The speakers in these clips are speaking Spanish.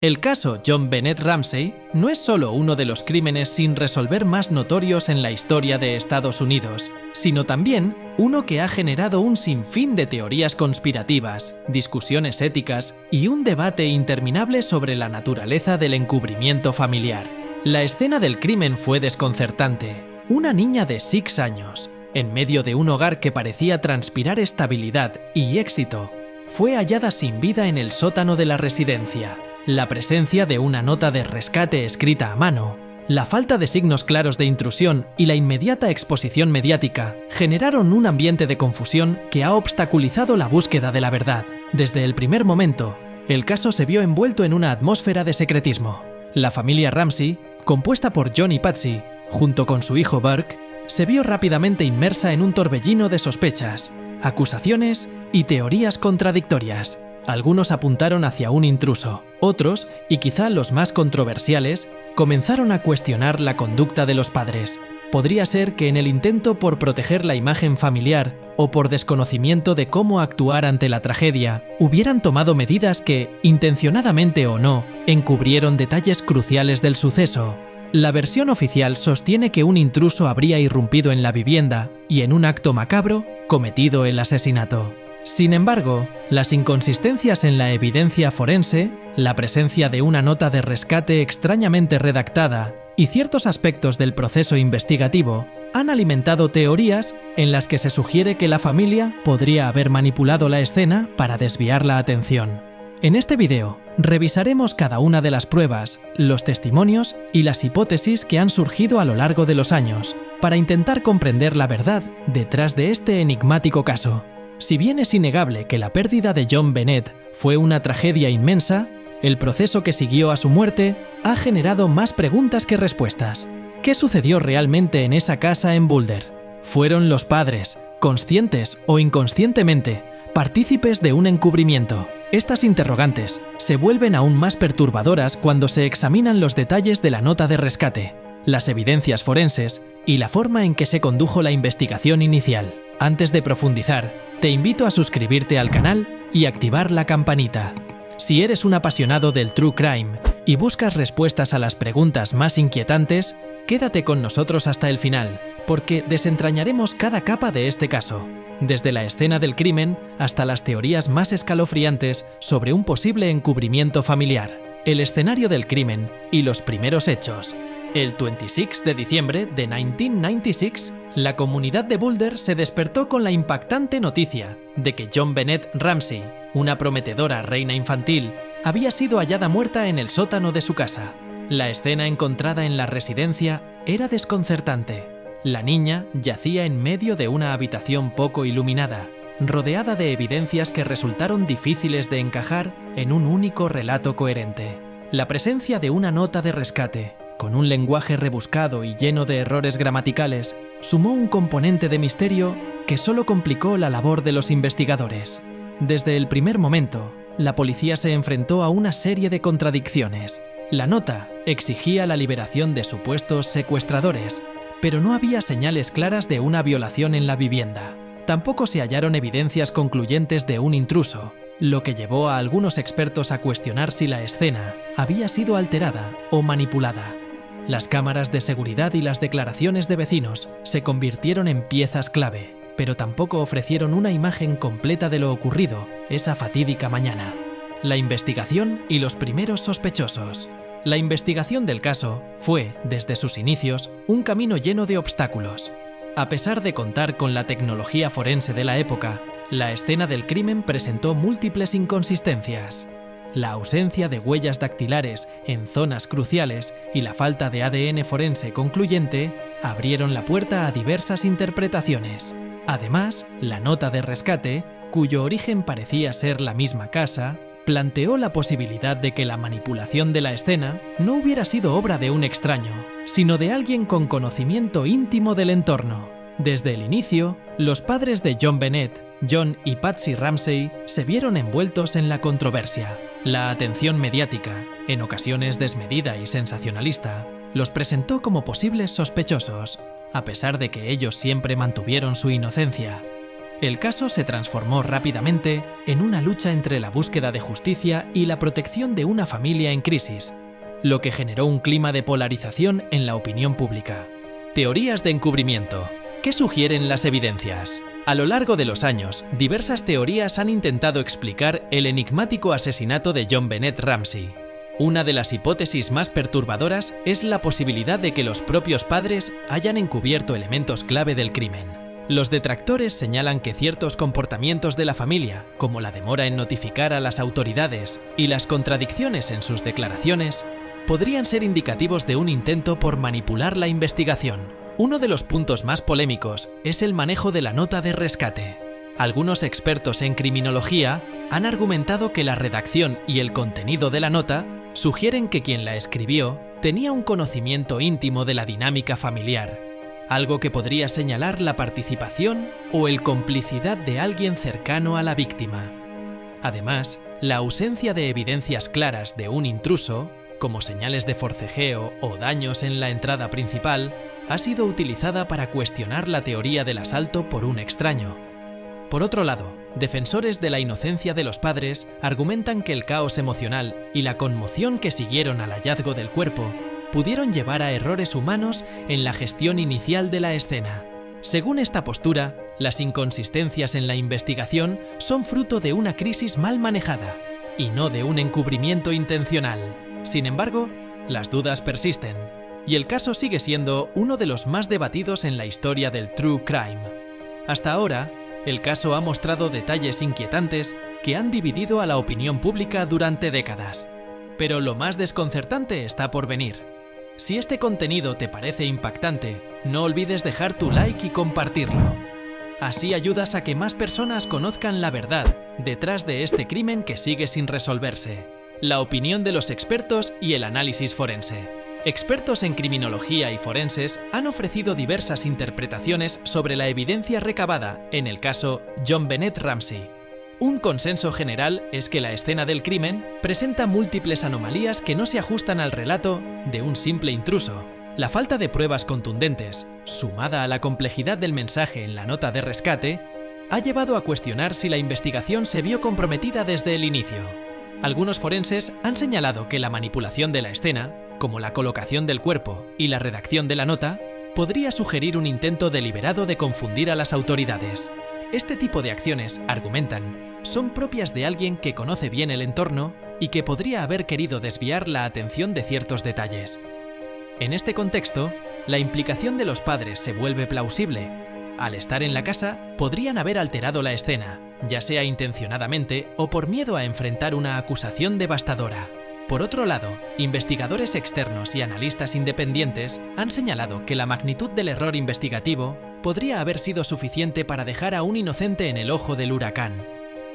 El caso John Bennett Ramsey no es solo uno de los crímenes sin resolver más notorios en la historia de Estados Unidos, sino también uno que ha generado un sinfín de teorías conspirativas, discusiones éticas y un debate interminable sobre la naturaleza del encubrimiento familiar. La escena del crimen fue desconcertante. Una niña de 6 años, en medio de un hogar que parecía transpirar estabilidad y éxito, fue hallada sin vida en el sótano de la residencia. La presencia de una nota de rescate escrita a mano, la falta de signos claros de intrusión y la inmediata exposición mediática generaron un ambiente de confusión que ha obstaculizado la búsqueda de la verdad. Desde el primer momento, el caso se vio envuelto en una atmósfera de secretismo. La familia Ramsey, compuesta por John y Patsy, junto con su hijo Burke, se vio rápidamente inmersa en un torbellino de sospechas, acusaciones y teorías contradictorias. Algunos apuntaron hacia un intruso, otros, y quizá los más controversiales, comenzaron a cuestionar la conducta de los padres. Podría ser que en el intento por proteger la imagen familiar o por desconocimiento de cómo actuar ante la tragedia, hubieran tomado medidas que, intencionadamente o no, encubrieron detalles cruciales del suceso. La versión oficial sostiene que un intruso habría irrumpido en la vivienda y, en un acto macabro, cometido el asesinato. Sin embargo, las inconsistencias en la evidencia forense, la presencia de una nota de rescate extrañamente redactada y ciertos aspectos del proceso investigativo han alimentado teorías en las que se sugiere que la familia podría haber manipulado la escena para desviar la atención. En este video, revisaremos cada una de las pruebas, los testimonios y las hipótesis que han surgido a lo largo de los años para intentar comprender la verdad detrás de este enigmático caso. Si bien es innegable que la pérdida de John Bennett fue una tragedia inmensa, el proceso que siguió a su muerte ha generado más preguntas que respuestas. ¿Qué sucedió realmente en esa casa en Boulder? ¿Fueron los padres, conscientes o inconscientemente, partícipes de un encubrimiento? Estas interrogantes se vuelven aún más perturbadoras cuando se examinan los detalles de la nota de rescate, las evidencias forenses y la forma en que se condujo la investigación inicial. Antes de profundizar, te invito a suscribirte al canal y activar la campanita. Si eres un apasionado del True Crime y buscas respuestas a las preguntas más inquietantes, quédate con nosotros hasta el final, porque desentrañaremos cada capa de este caso, desde la escena del crimen hasta las teorías más escalofriantes sobre un posible encubrimiento familiar, el escenario del crimen y los primeros hechos. El 26 de diciembre de 1996, la comunidad de Boulder se despertó con la impactante noticia de que John Bennett Ramsey, una prometedora reina infantil, había sido hallada muerta en el sótano de su casa. La escena encontrada en la residencia era desconcertante. La niña yacía en medio de una habitación poco iluminada, rodeada de evidencias que resultaron difíciles de encajar en un único relato coherente. La presencia de una nota de rescate, con un lenguaje rebuscado y lleno de errores gramaticales, sumó un componente de misterio que solo complicó la labor de los investigadores. Desde el primer momento, la policía se enfrentó a una serie de contradicciones. La nota exigía la liberación de supuestos secuestradores, pero no había señales claras de una violación en la vivienda. Tampoco se hallaron evidencias concluyentes de un intruso, lo que llevó a algunos expertos a cuestionar si la escena había sido alterada o manipulada. Las cámaras de seguridad y las declaraciones de vecinos se convirtieron en piezas clave, pero tampoco ofrecieron una imagen completa de lo ocurrido esa fatídica mañana. La investigación y los primeros sospechosos. La investigación del caso fue, desde sus inicios, un camino lleno de obstáculos. A pesar de contar con la tecnología forense de la época, la escena del crimen presentó múltiples inconsistencias. La ausencia de huellas dactilares en zonas cruciales y la falta de ADN forense concluyente abrieron la puerta a diversas interpretaciones. Además, la nota de rescate, cuyo origen parecía ser la misma casa, planteó la posibilidad de que la manipulación de la escena no hubiera sido obra de un extraño, sino de alguien con conocimiento íntimo del entorno. Desde el inicio, los padres de John Bennett, John y Patsy Ramsey, se vieron envueltos en la controversia. La atención mediática, en ocasiones desmedida y sensacionalista, los presentó como posibles sospechosos, a pesar de que ellos siempre mantuvieron su inocencia. El caso se transformó rápidamente en una lucha entre la búsqueda de justicia y la protección de una familia en crisis, lo que generó un clima de polarización en la opinión pública. Teorías de encubrimiento. ¿Qué sugieren las evidencias? A lo largo de los años, diversas teorías han intentado explicar el enigmático asesinato de John Bennett Ramsey. Una de las hipótesis más perturbadoras es la posibilidad de que los propios padres hayan encubierto elementos clave del crimen. Los detractores señalan que ciertos comportamientos de la familia, como la demora en notificar a las autoridades y las contradicciones en sus declaraciones, podrían ser indicativos de un intento por manipular la investigación. Uno de los puntos más polémicos es el manejo de la nota de rescate. Algunos expertos en criminología han argumentado que la redacción y el contenido de la nota sugieren que quien la escribió tenía un conocimiento íntimo de la dinámica familiar, algo que podría señalar la participación o el complicidad de alguien cercano a la víctima. Además, la ausencia de evidencias claras de un intruso, como señales de forcejeo o daños en la entrada principal, ha sido utilizada para cuestionar la teoría del asalto por un extraño. Por otro lado, defensores de la inocencia de los padres argumentan que el caos emocional y la conmoción que siguieron al hallazgo del cuerpo pudieron llevar a errores humanos en la gestión inicial de la escena. Según esta postura, las inconsistencias en la investigación son fruto de una crisis mal manejada y no de un encubrimiento intencional. Sin embargo, las dudas persisten, y el caso sigue siendo uno de los más debatidos en la historia del true crime. Hasta ahora, el caso ha mostrado detalles inquietantes que han dividido a la opinión pública durante décadas. Pero lo más desconcertante está por venir. Si este contenido te parece impactante, no olvides dejar tu like y compartirlo. Así ayudas a que más personas conozcan la verdad detrás de este crimen que sigue sin resolverse, la opinión de los expertos y el análisis forense. Expertos en criminología y forenses han ofrecido diversas interpretaciones sobre la evidencia recabada en el caso John Bennett Ramsey. Un consenso general es que la escena del crimen presenta múltiples anomalías que no se ajustan al relato de un simple intruso. La falta de pruebas contundentes, sumada a la complejidad del mensaje en la nota de rescate, ha llevado a cuestionar si la investigación se vio comprometida desde el inicio. Algunos forenses han señalado que la manipulación de la escena, como la colocación del cuerpo y la redacción de la nota, podría sugerir un intento deliberado de confundir a las autoridades. Este tipo de acciones, argumentan, son propias de alguien que conoce bien el entorno y que podría haber querido desviar la atención de ciertos detalles. En este contexto, la implicación de los padres se vuelve plausible. Al estar en la casa, podrían haber alterado la escena, ya sea intencionadamente o por miedo a enfrentar una acusación devastadora. Por otro lado, investigadores externos y analistas independientes han señalado que la magnitud del error investigativo podría haber sido suficiente para dejar a un inocente en el ojo del huracán.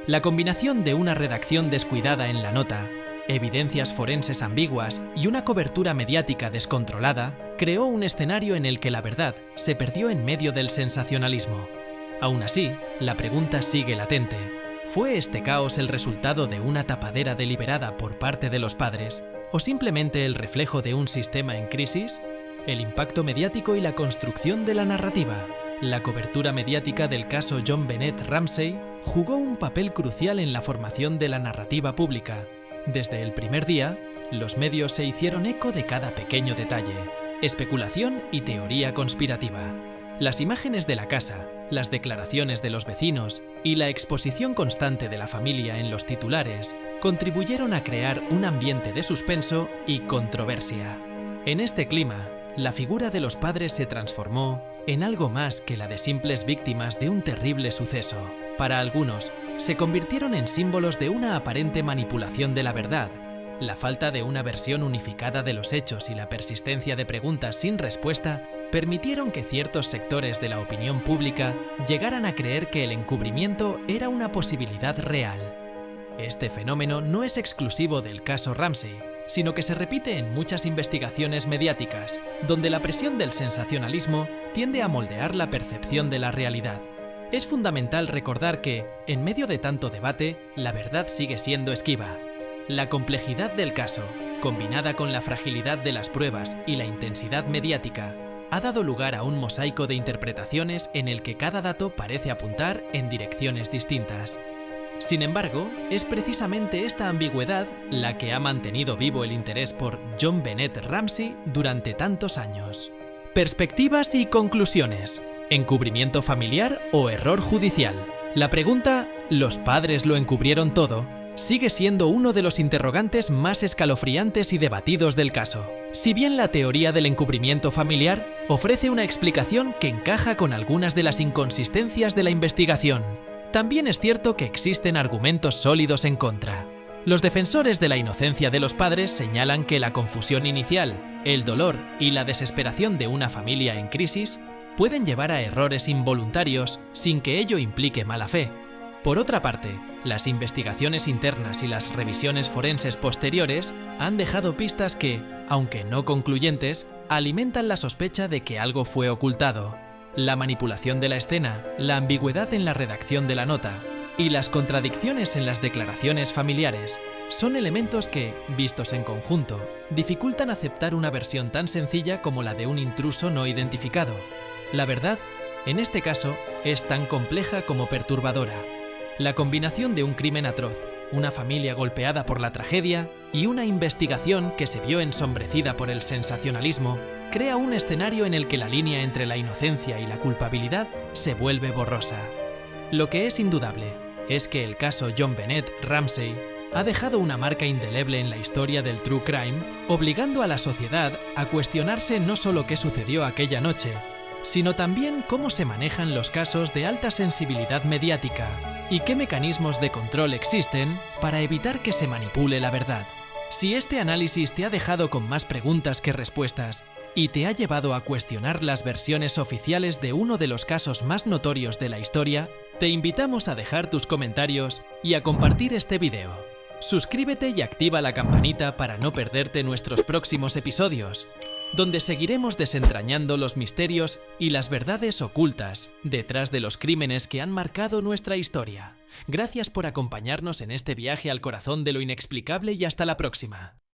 La combinación de una redacción descuidada en la nota, evidencias forenses ambiguas y una cobertura mediática descontrolada creó un escenario en el que la verdad se perdió en medio del sensacionalismo. Aún así, la pregunta sigue latente. ¿Fue este caos el resultado de una tapadera deliberada por parte de los padres o simplemente el reflejo de un sistema en crisis? El impacto mediático y la construcción de la narrativa. La cobertura mediática del caso John Bennett Ramsey jugó un papel crucial en la formación de la narrativa pública. Desde el primer día, los medios se hicieron eco de cada pequeño detalle, especulación y teoría conspirativa. Las imágenes de la casa, las declaraciones de los vecinos y la exposición constante de la familia en los titulares contribuyeron a crear un ambiente de suspenso y controversia. En este clima, la figura de los padres se transformó en algo más que la de simples víctimas de un terrible suceso. Para algunos, se convirtieron en símbolos de una aparente manipulación de la verdad. La falta de una versión unificada de los hechos y la persistencia de preguntas sin respuesta permitieron que ciertos sectores de la opinión pública llegaran a creer que el encubrimiento era una posibilidad real. Este fenómeno no es exclusivo del caso Ramsey, sino que se repite en muchas investigaciones mediáticas, donde la presión del sensacionalismo tiende a moldear la percepción de la realidad. Es fundamental recordar que, en medio de tanto debate, la verdad sigue siendo esquiva. La complejidad del caso, combinada con la fragilidad de las pruebas y la intensidad mediática, ha dado lugar a un mosaico de interpretaciones en el que cada dato parece apuntar en direcciones distintas. Sin embargo, es precisamente esta ambigüedad la que ha mantenido vivo el interés por JonBenét Ramsey durante tantos años. Perspectivas y conclusiones. ¿Encubrimiento familiar o error judicial? La pregunta ¿los padres lo encubrieron todo? Sigue siendo uno de los interrogantes más escalofriantes y debatidos del caso. Si bien la teoría del encubrimiento familiar ofrece una explicación que encaja con algunas de las inconsistencias de la investigación, también es cierto que existen argumentos sólidos en contra. Los defensores de la inocencia de los padres señalan que la confusión inicial, el dolor y la desesperación de una familia en crisis pueden llevar a errores involuntarios sin que ello implique mala fe. Por otra parte, las investigaciones internas y las revisiones forenses posteriores han dejado pistas que, aunque no concluyentes, alimentan la sospecha de que algo fue ocultado. La manipulación de la escena, la ambigüedad en la redacción de la nota y las contradicciones en las declaraciones familiares son elementos que, vistos en conjunto, dificultan aceptar una versión tan sencilla como la de un intruso no identificado. La verdad, en este caso, es tan compleja como perturbadora. La combinación de un crimen atroz, una familia golpeada por la tragedia y una investigación que se vio ensombrecida por el sensacionalismo crea un escenario en el que la línea entre la inocencia y la culpabilidad se vuelve borrosa. Lo que es indudable es que el caso JonBenét Ramsey ha dejado una marca indeleble en la historia del true crime, obligando a la sociedad a cuestionarse no solo qué sucedió aquella noche, sino también cómo se manejan los casos de alta sensibilidad mediática y qué mecanismos de control existen para evitar que se manipule la verdad. Si este análisis te ha dejado con más preguntas que respuestas y te ha llevado a cuestionar las versiones oficiales de uno de los casos más notorios de la historia, te invitamos a dejar tus comentarios y a compartir este video. Suscríbete y activa la campanita para no perderte nuestros próximos episodios, donde seguiremos desentrañando los misterios y las verdades ocultas detrás de los crímenes que han marcado nuestra historia. Gracias por acompañarnos en este viaje al corazón de lo inexplicable y hasta la próxima.